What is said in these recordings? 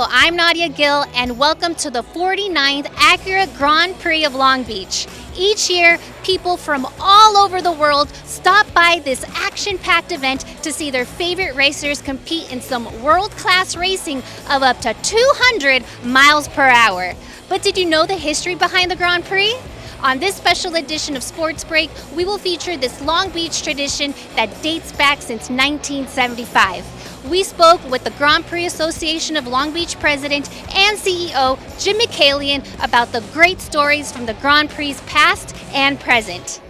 I'm Nadia Gil, and welcome to the 49th Acura Grand Prix of Long Beach. Each year, people from all over the world stop by this action-packed event to see their favorite racers compete in some world-class racing of up to 200 miles per hour. But did you know the history behind the Grand Prix? On this special edition of Sports Break, we will feature this Long Beach tradition that dates back since 1975. We spoke with the Grand Prix Association of Long Beach President and CEO Jim McCallion about the great stories from the Grand Prix past and present.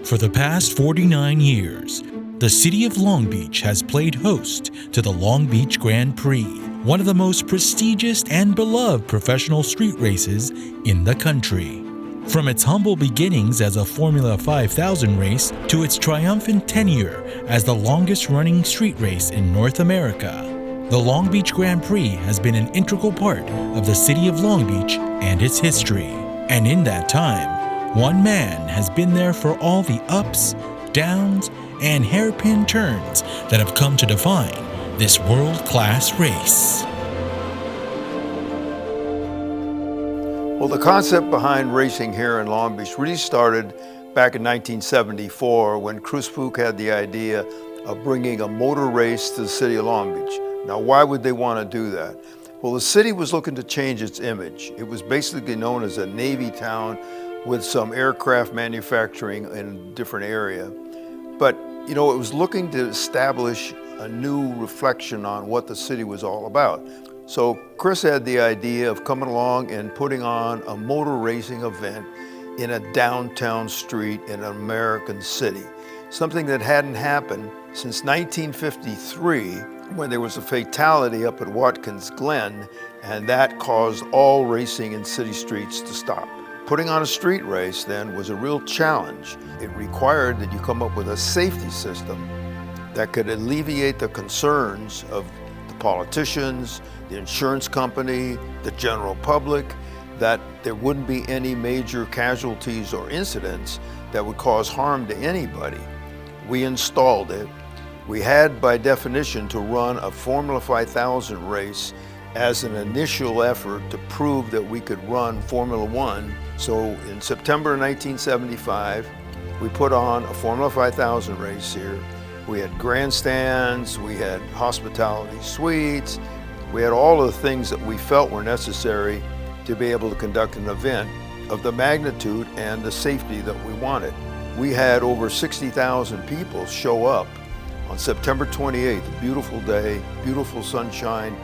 For the past 49 years, the city of Long Beach has played host to the Long Beach Grand Prix, one of the most prestigious and beloved professional street races in the country. From its humble beginnings as a Formula 5000 race to its triumphant tenure as the longest-running street race in North America, the Long Beach Grand Prix has been an integral part of the city of Long Beach and its history. And in that time, one man has been there for all the ups, downs, and hairpin turns that have come to define this world-class race. Well, the concept behind racing here in Long Beach really started back in 1974 when Chris Fook had the idea of bringing a motor race to the city of Long Beach. Now, why would they want to do that? Well, the city was looking to change its image. It was basically known as a Navy town with some aircraft manufacturing in a different area. But, it was looking to establish a new reflection on what the city was all about. So Chris had the idea of coming along and putting on a motor racing event in a downtown street in an American city, something that hadn't happened since 1953 when there was a fatality up at Watkins Glen, and that caused all racing in city streets to stop. Putting on a street race then was a real challenge. It required that you come up with a safety system that could alleviate the concerns of the politicians, the insurance company, the general public, that there wouldn't be any major casualties or incidents that would cause harm to anybody. We installed it. We had, by definition, to run a Formula 5000 race as an initial effort to prove that we could run Formula One. So in September 1975, we put on a Formula 5000 race here. We had grandstands, we had hospitality suites, we had all of the things that we felt were necessary to be able to conduct an event of the magnitude and the safety that we wanted. We had over 60,000 people show up on September 28th, a beautiful day, beautiful sunshine,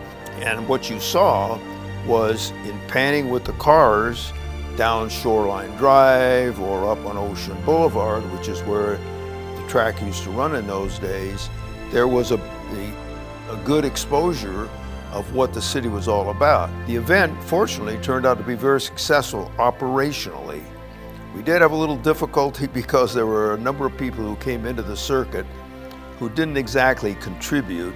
and what you saw was in panning with the cars down Shoreline Drive or up on Ocean Boulevard, which is where the track used to run in those days, there was a good exposure of what the city was all about. The event, fortunately, turned out to be very successful operationally. We did have a little difficulty because there were a number of people who came into the circuit who didn't exactly contribute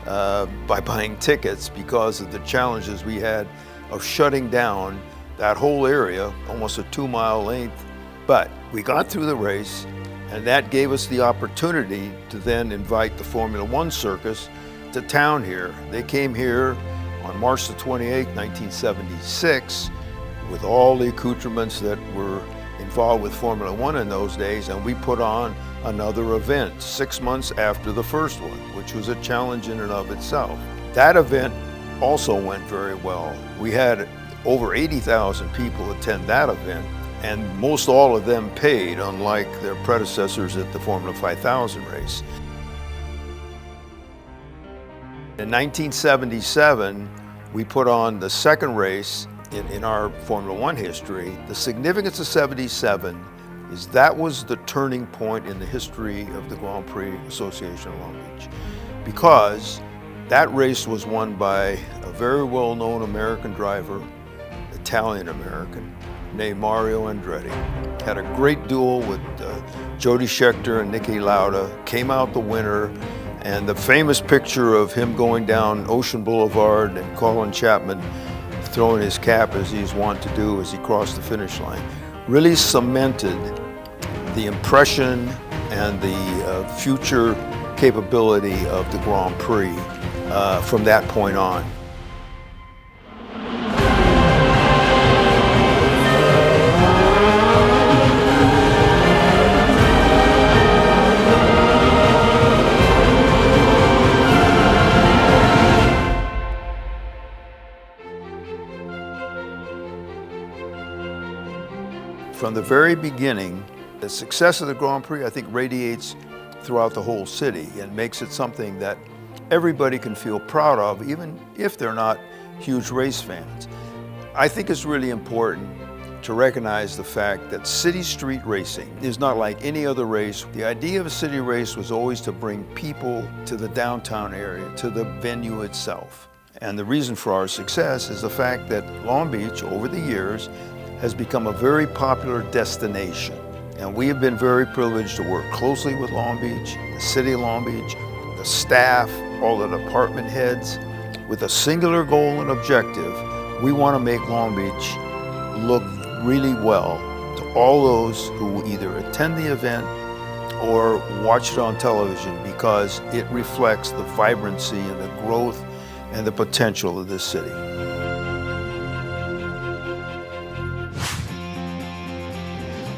by buying tickets because of the challenges we had of shutting down that whole area, almost a 2-mile length. But we got through the race, and that gave us the opportunity to then invite the Formula One circus to town here. They came here on March the 28th, 1976, with all the accoutrements that were involved with Formula One in those days, and we put on another event 6 months after the first one, which was a challenge in and of itself. That event also went very well. We had over 80,000 people attend that event, and most all of them paid, unlike their predecessors at the Formula 5000 race. In 1977, we put on the second race in our Formula One history. The significance of 77 is that was the turning point in the history of the Grand Prix Association of Long Beach, because that race was won by a very well-known American driver, Italian-American, named Mario Andretti. Had a great duel with Jody Scheckter and Niki Lauda, came out the winner, and the famous picture of him going down Ocean Boulevard and Colin Chapman throwing his cap, as he's wont to do, as he crossed the finish line, really cemented the impression and the future capability of the Grand Prix from that point on. From the very beginning, the success of the Grand Prix, I think, radiates throughout the whole city and makes it something that everybody can feel proud of, even if they're not huge race fans. I think it's really important to recognize the fact that city street racing is not like any other race. The idea of a city race was always to bring people to the downtown area, to the venue itself. And the reason for our success is the fact that Long Beach, over the years, has become a very popular destination. And we have been very privileged to work closely with Long Beach, the city of Long Beach, the staff, all the department heads, with a singular goal and objective. We want to make Long Beach look really well to all those who either attend the event or watch it on television, because it reflects the vibrancy and the growth and the potential of this city.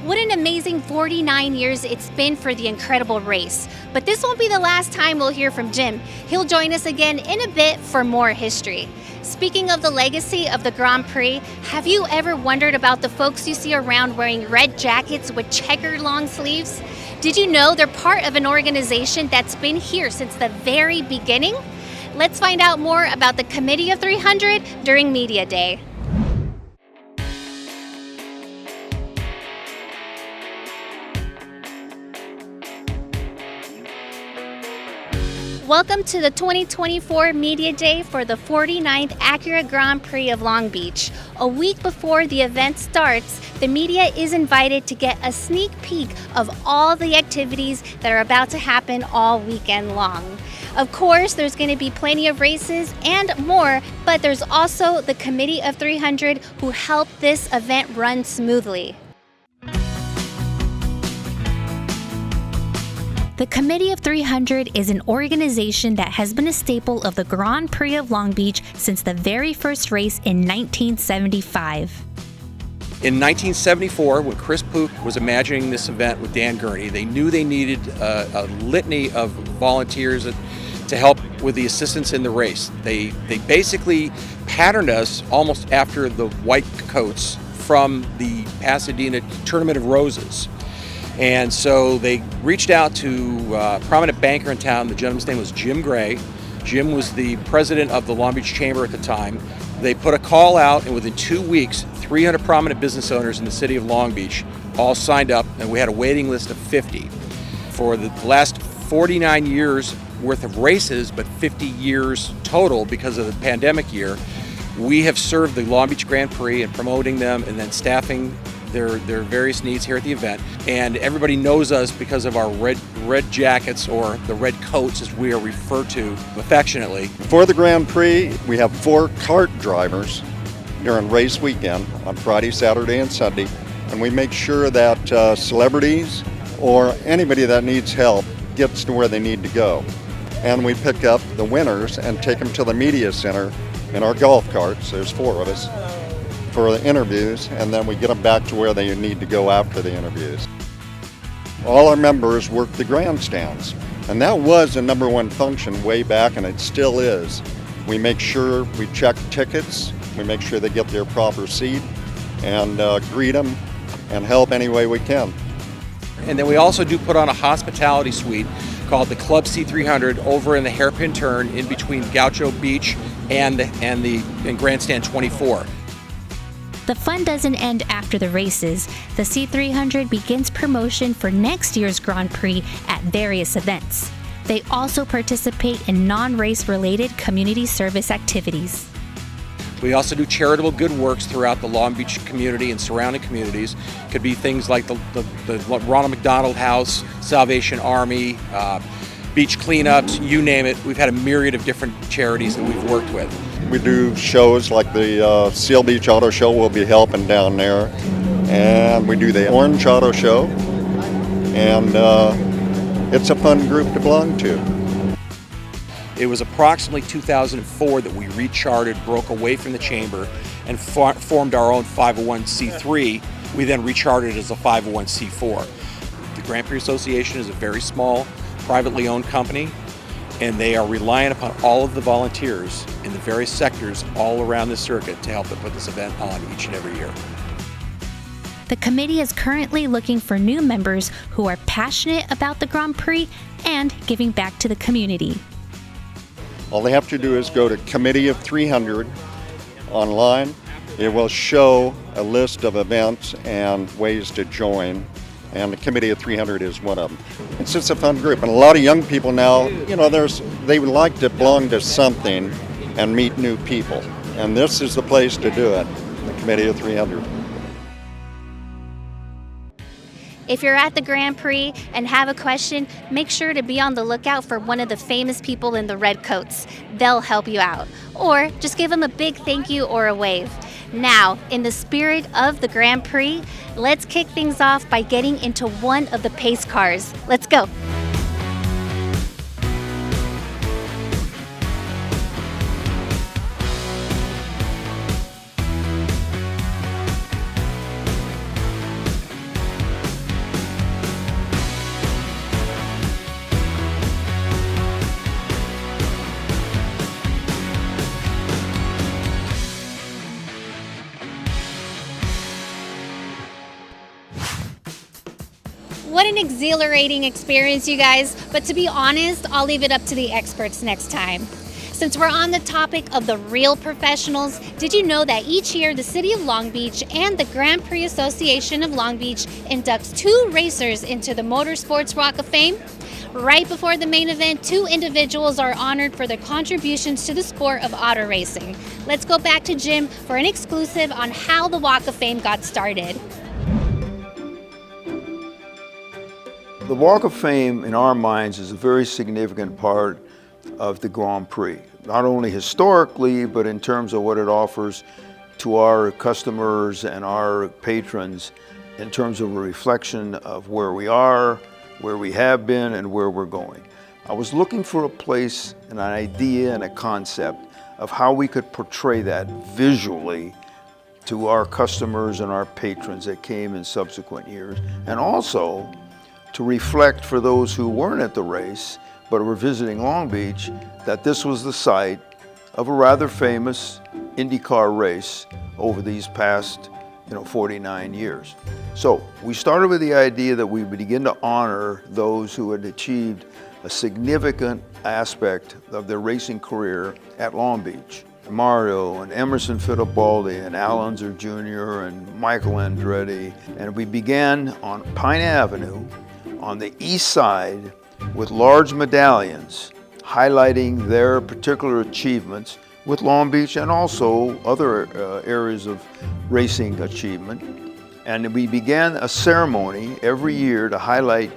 What an amazing 49 years it's been for the incredible race. But this won't be the last time we'll hear from Jim. He'll join us again in a bit for more history. Speaking of the legacy of the Grand Prix, have you ever wondered about the folks you see around wearing red jackets with checkered long sleeves? Did you know they're part of an organization that's been here since the very beginning? Let's find out more about the Committee of 300 during Media Day. Welcome to the 2024 Media Day for the 49th Acura Grand Prix of Long Beach. A week before the event starts, the media is invited to get a sneak peek of all the activities that are about to happen all weekend long. Of course, there's going to be plenty of races and more, but there's also the Committee of 300 who help this event run smoothly. The Committee of 300 is an organization that has been a staple of the Grand Prix of Long Beach since the very first race in 1975. In 1974, when Chris Pook was imagining this event with Dan Gurney, they knew they needed a litany of volunteers to help with the assistance in the race. They basically patterned us almost after the white coats from the Pasadena Tournament of Roses. And so they reached out to a prominent banker in town. The gentleman's name was Jim Gray. Jim was the president of the Long Beach Chamber at the time. They put a call out, and within 2 weeks, 300 prominent business owners in the city of Long Beach all signed up, and we had a waiting list of 50. For the last 49 years worth of races, but 50 years total because of the pandemic year, we have served the Long Beach Grand Prix and promoting them and then staffing their various needs here at the event. And everybody knows us because of our red jackets, or the red coats as we are referred to affectionately. For the Grand Prix, we have 4 kart drivers during race weekend on Friday, Saturday, and Sunday. And we make sure that celebrities or anybody that needs help gets to where they need to go. And we pick up the winners and take them to the media center in our golf carts. There's 4 of us, for the interviews, and then we get them back to where they need to go after the interviews. All our members work the grandstands, and that was the #1 function way back, and it still is. We make sure we check tickets, we make sure they get their proper seat, and greet them and help any way we can. And then we also do put on a hospitality suite called the Club C300 over in the hairpin turn in between Gaucho Beach and Grandstand 24. The fun doesn't end after the races. The C300 begins promotion for next year's Grand Prix at various events. They also participate in non-race related community service activities. We also do charitable good works throughout the Long Beach community and surrounding communities. Could be things like the Ronald McDonald House, Salvation Army, beach cleanups, you name it. We've had a myriad of different charities that we've worked with. We do shows like the Seal Beach Auto Show. We'll be helping down there. And we do the Orange Auto Show. And it's a fun group to belong to. It was approximately 2004 that we rechartered, broke away from the chamber, and formed our own 501c3. We then rechartered as a 501c4. The Grand Prix Association is a very small, privately owned company, and they are reliant upon all of the volunteers in the various sectors all around the circuit to help them put this event on each and every year. The committee is currently looking for new members who are passionate about the Grand Prix and giving back to the community. All they have to do is go to Committee of 300 online. It will show a list of events and ways to join, and the Committee of 300 is one of them. It's just a fun group, and a lot of young people now, they would like to belong to something and meet new people, and this is the place to do it, the Committee of 300. If you're at the Grand Prix and have a question, make sure to be on the lookout for one of the famous people in the red coats. They'll help you out. Or just give them a big thank you or a wave. Now, in the spirit of the Grand Prix, let's kick things off by getting into one of the pace cars. Let's go. What an exhilarating experience, you guys. But to be honest, I'll leave it up to the experts next time. Since we're on the topic of the real professionals, did you know that each year the City of Long Beach and the Grand Prix Association of Long Beach inducts 2 racers into the Motorsports Walk of Fame? Right before the main event, 2 individuals are honored for their contributions to the sport of auto racing. Let's go back to Jim for an exclusive on how the Walk of Fame got started. The Walk of Fame, in our minds, is a very significant part of the Grand Prix, not only historically, but in terms of what it offers to our customers and our patrons in terms of a reflection of where we are, where we have been, and where we're going. I was looking for a place, and an idea, and a concept of how we could portray that visually to our customers and our patrons that came in subsequent years, and also to reflect for those who weren't at the race but were visiting Long Beach that this was the site of a rather famous IndyCar race over these past 49 years. So we started with the idea that we would begin to honor those who had achieved a significant aspect of their racing career at Long Beach. Mario and Emerson Fittipaldi and Al Unser Jr. and Michael Andretti. And we began on Pine Avenue on the east side with large medallions highlighting their particular achievements with Long Beach and also other areas of racing achievement. And we began a ceremony every year to highlight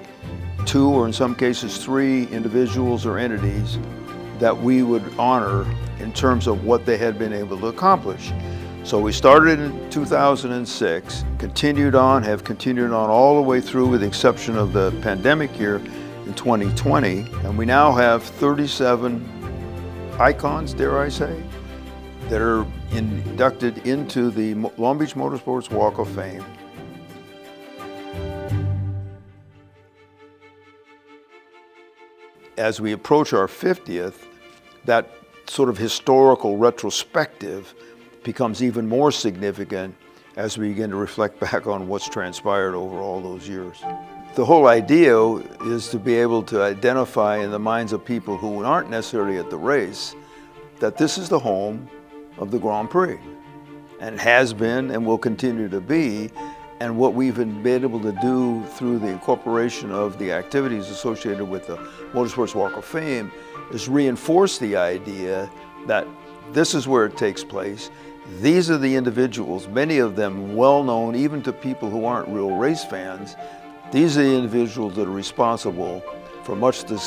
2 or in some cases 3 individuals or entities that we would honor in terms of what they had been able to accomplish. So we started in 2006, have continued on all the way through with the exception of the pandemic year in 2020, and we now have 37 icons, dare I say, that are inducted into the Long Beach Motorsports Walk of Fame. As we approach our 50th, that sort of historical retrospective becomes even more significant as we begin to reflect back on what's transpired over all those years. The whole idea is to be able to identify in the minds of people who aren't necessarily at the race that this is the home of the Grand Prix, and has been and will continue to be. And what we've been able to do through the incorporation of the activities associated with the Motorsports Walk of Fame is reinforce the idea that this is where it takes place. These are the individuals, many of them well known even to people who aren't real race fans. These are the individuals that are responsible for much of the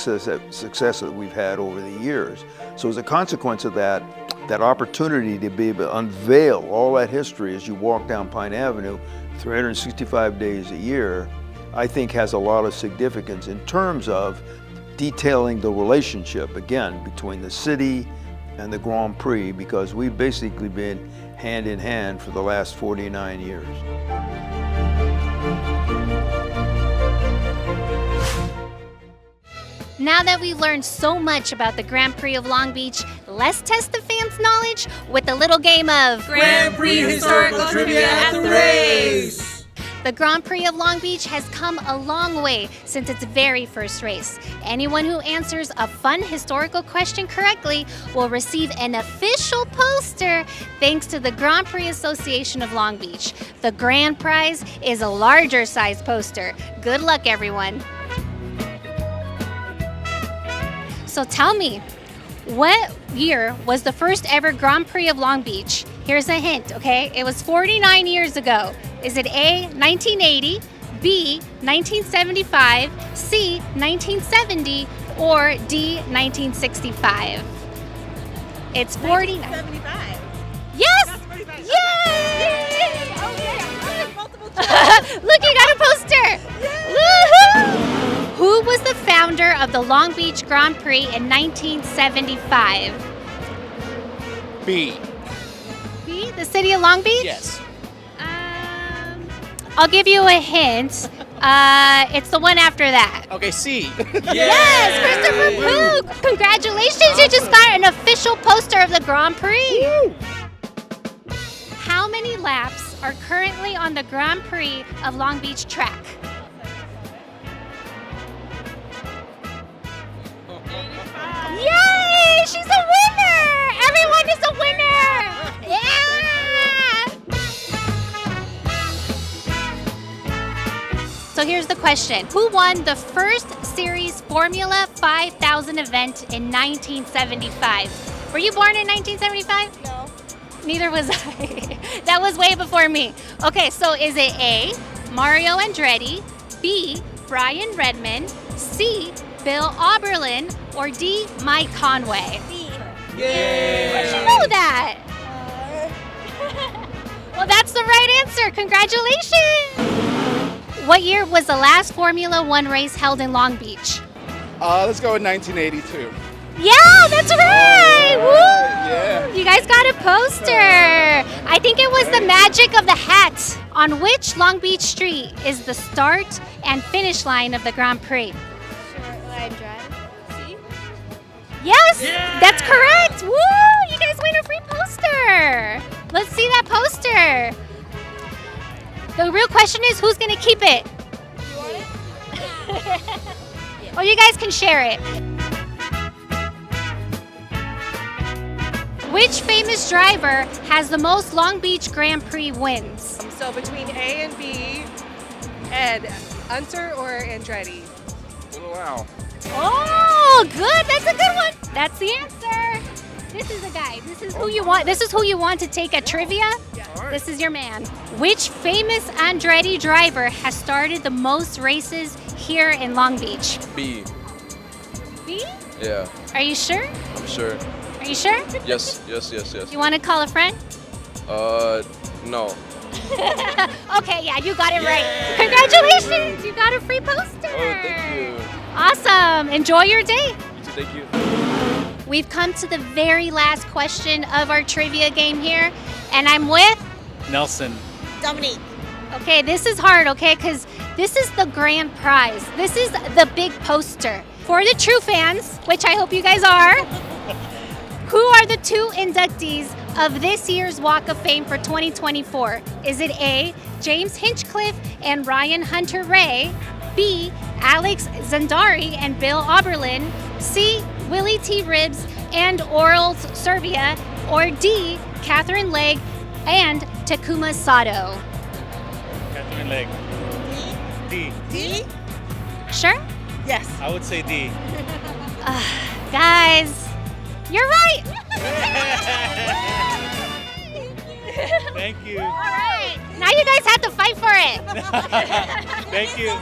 success that we've had over the years. So as a consequence of that opportunity to be able to unveil all that history as you walk down Pine Avenue 365 days a year, I think has a lot of significance in terms of detailing the relationship, again, between the city and the Grand Prix, because we've basically been hand in hand for the last 49 years. Now that we've learned so much about the Grand Prix of Long Beach, let's test the fans' knowledge with a little game of Grand Prix Historical Trivia at the Race! The Grand Prix of Long Beach has come a long way since its very first race. Anyone who answers a fun historical question correctly will receive an official poster thanks to the Grand Prix Association of Long Beach. The grand prize is a larger size poster. Good luck, everyone. So tell me, what year was the first ever Grand Prix of Long Beach? Here's a hint, okay? It was 49 years ago. Is it A, 1980, B, 1975, C, 1970, or D, 1965? It's 49. 1975. Yes! That's 45. Yay! Okay, multiple choice. Look, you got a poster! Woohoo! Who was the founder of the Long Beach Grand Prix in 1975? B. B, the city of Long Beach? Yes. I'll give you a hint. It's the one after that. Okay, C. Yes, Christopher Pook! Congratulations, you just got an official poster of the Grand Prix. Woo. How many laps are currently on the Grand Prix of Long Beach track? Yay! She's a winner! Everyone is a winner! Yeah! So here's the question. Who won the first series Formula 5000 event in 1975? Were you born in 1975? No. Neither was I. That was way before me. Okay, so is it A, Mario Andretti, B, Brian Redmond, C, Bill Oberlin, or D, Mike Conway? B. Yay! How'd you know that? Well, that's the right answer. Congratulations! What year was the last Formula One race held in Long Beach? Let's go with 1982. Yeah, that's right! Woo! Yeah. You guys got a poster. I think it was the magic of the hat. On which Long Beach street is the start and finish line of the Grand Prix? Short line drive. C. Yes, that's correct. Woo! You guys win a free poster. Let's see that poster. The real question is, who's gonna keep it? You want it? Or you guys can share it. Which famous driver has the most Long Beach Grand Prix wins? So between A and B, Ed, Unser or Andretti? Oh, wow. Oh, good. That's a good one. That's the answer. This is a guy. This is who you want. This is who you want to take a trivia. This is your man. Which famous Andretti driver has started the most races here in Long Beach? B. B? Yeah, Are you sure? I'm sure. Are you sure? Yes. You want to call a friend? No. Okay, yeah, you got it right. Congratulations. You got a free poster. Oh, thank you. Awesome. Enjoy your day. You too, thank you. We've come to the very last question of our trivia game here, and I'm with, Nelson. Dominique. okay, this is hard, okay, because this is the grand prize. This is the big poster. For the true fans, which I hope you guys are, who are the two inductees of this year's Walk of Fame for 2024? Is it A, James Hinchcliffe and Ryan Hunter-Ray, B, Alex Zandari and Bill Oberlin, C, Willie T. Ribbs and Oral Servia, or D, Catherine Legg and Takuma Sato? Catherine Legg. D. D? Sure? Yes. I would say D. Guys, you're right. Thank you. All right. Now you guys have to fight for it. Thank you.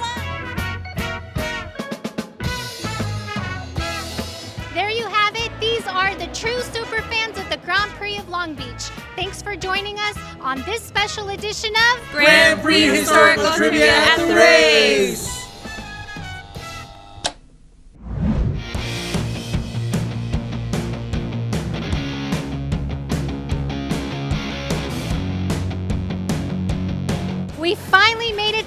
There you have it. These are the true super fans of the Grand Prix of Long Beach. Thanks for joining us on this special edition of Grand Prix Historical Trivia at the Race!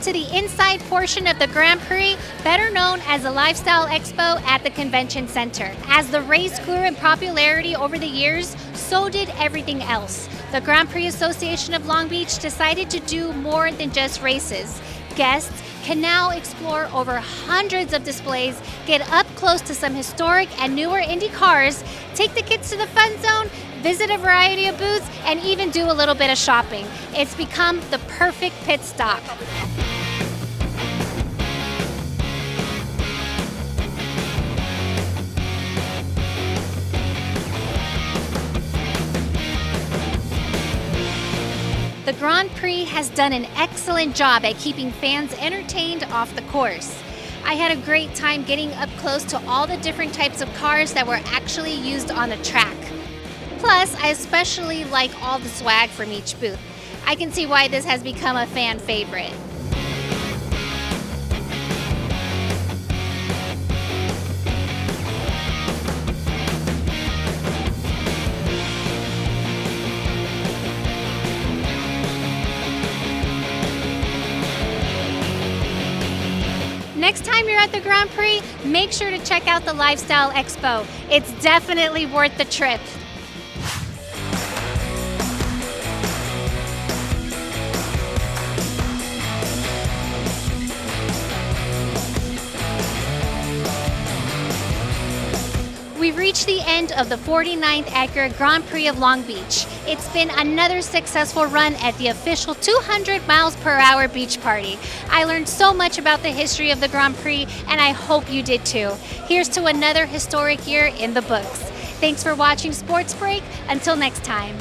to the inside portion of the Grand Prix, better known as the Lifestyle Expo at the Convention Center. As the race grew in popularity over the years, so did everything else. The Grand Prix Association of Long Beach decided to do more than just races. Guests can now explore over hundreds of displays, get up close to some historic and newer Indy cars, take the kids to the fun zone, visit a variety of booths, and even do a little bit of shopping. It's become the perfect pit stop. The Grand Prix has done an excellent job at keeping fans entertained off the course. I had a great time getting up close to all the different types of cars that were actually used on the track. Plus, I especially like all the swag from each booth. I can see why this has become a fan favorite. Next time you're at the Grand Prix, make sure to check out the Lifestyle Expo. It's definitely worth the trip. We've reached the end of the 49th Acura Grand Prix of Long Beach. It's been another successful run at the official 200 miles per hour beach party. I learned so much about the history of the Grand Prix, and I hope you did too. Here's to another historic year in the books. Thanks for watching Sports Break. Until next time.